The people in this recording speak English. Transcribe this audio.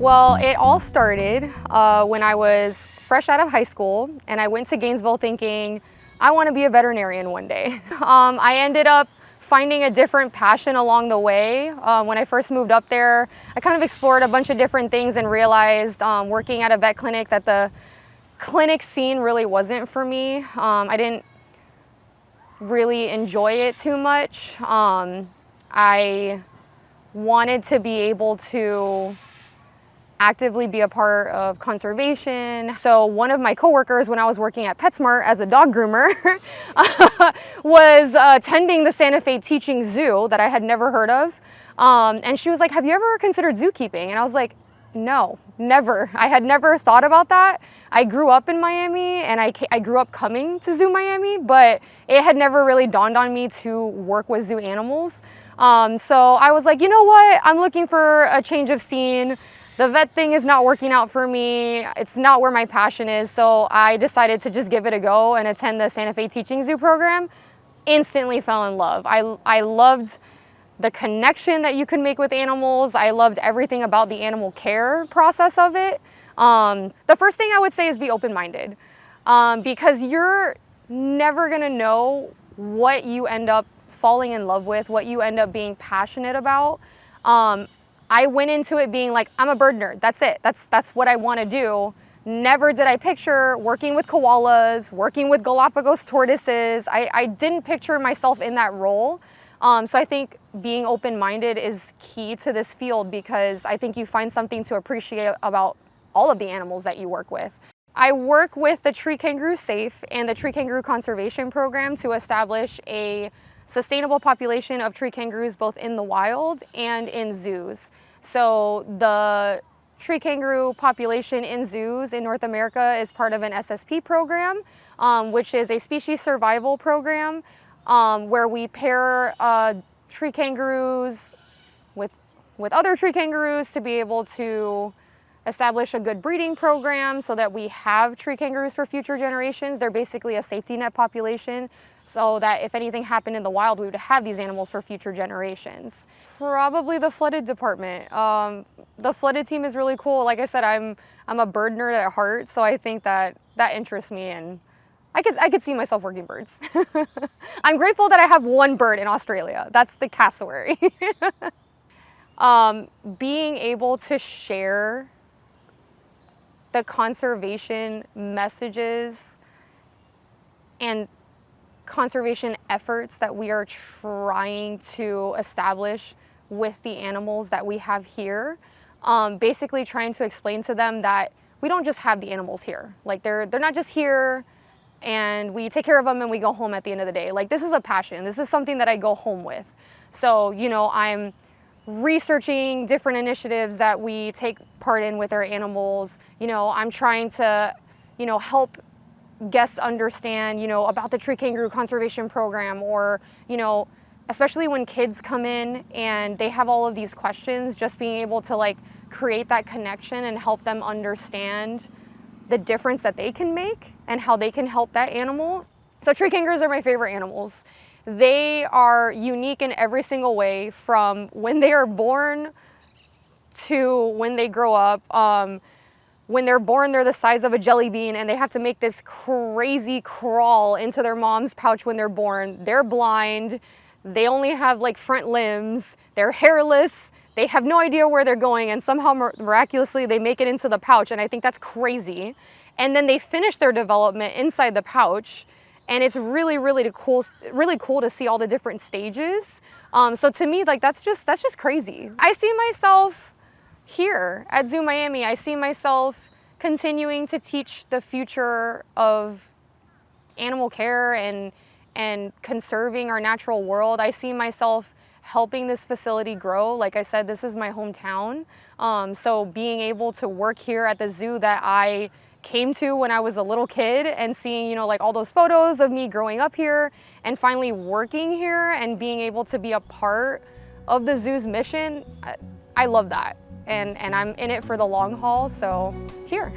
Well, it all started when I was fresh out of high school, and I went to Gainesville thinking, I want to be a veterinarian one day. I ended up finding a different passion along the way. When I first moved up there, I kind of explored a bunch of different things and realized working at a vet clinic that the clinic scene really wasn't for me. I didn't really enjoy it too much. I wanted to be able to actively be a part of conservation. So one of my coworkers when I was working at PetSmart as a dog groomer was attending the Santa Fe Teaching Zoo that I had never heard of. And she was like, have you ever considered zookeeping? And I was like, no, never. I had never thought about that. I grew up in Miami and I grew up coming to Zoo Miami, but it had never really dawned on me to work with zoo animals. So I was like, you know what? I'm looking for a change of scene. The vet thing is not working out for me. It's not where my passion is. So I decided to just give it a go and attend the Santa Fe Teaching Zoo program. Instantly fell in love. I loved the connection that you could make with animals. I loved everything about the animal care process of it. The first thing I would say is be open-minded, because you're never gonna know what you end up falling in love with, what you end up being passionate about. I went into it being like, I'm a bird nerd, that's it, that's what I wanna do. Never did I picture working with koalas, working with Galapagos tortoises. I didn't picture myself in that role. So I think being open-minded is key to this field, because I think you find something to appreciate about all of the animals that you work with. I work with the Tree Kangaroo Safe and the Tree Kangaroo Conservation Program to establish a sustainable population of tree kangaroos both in the wild and in zoos. So the tree kangaroo population in zoos in North America is part of an SSP program, which is a species survival program, where we pair tree kangaroos with other tree kangaroos to be able to establish a good breeding program so that we have tree kangaroos for future generations. They're basically a safety net population, so that if anything happened in the wild, we would have these animals for future generations. Probably the flooded department. The flooded team is really cool. Like I said, I'm a bird nerd at heart, so I think that interests me, and I could see myself working birds. I'm grateful that I have one bird in Australia. That's the cassowary. Being able to share the conservation messages and conservation efforts that we are trying to establish with the animals that we have here. Basically trying to explain to them that we don't just have the animals here. Like they're not just here and we take care of them and we go home at the end of the day. Like, this is a passion. This is something that I go home with. So, you know, I'm researching different initiatives that we take part in with our animals. You know, I'm trying to, you know, help guests understand, you know, about the Tree Kangaroo Conservation Program, or, you know, especially when kids come in and they have all of these questions, just being able to like create that connection and help them understand the difference that they can make and how they can help that animal. So tree kangaroos are my favorite animals. They are unique in every single way, from when they are born to when they grow up. When they're born, they're the size of a jelly bean and they have to make this crazy crawl into their mom's pouch when they're born. They're blind. They only have like front limbs. They're hairless. They have no idea where they're going, and somehow miraculously they make it into the pouch, and I think that's crazy. And then they finish their development inside the pouch, and it's really cool to see all the different stages. So to me, like that's just crazy. I see myself here at Zoo Miami. I see myself continuing to teach the future of animal care and conserving our natural world. I see myself helping this facility grow. Like I said, this is my hometown. So being able to work here at the zoo that I came to when I was a little kid, and seeing, you know, like all those photos of me growing up here and finally working here and being able to be a part of the zoo's mission, I love that. And I'm in it for the long haul, so here.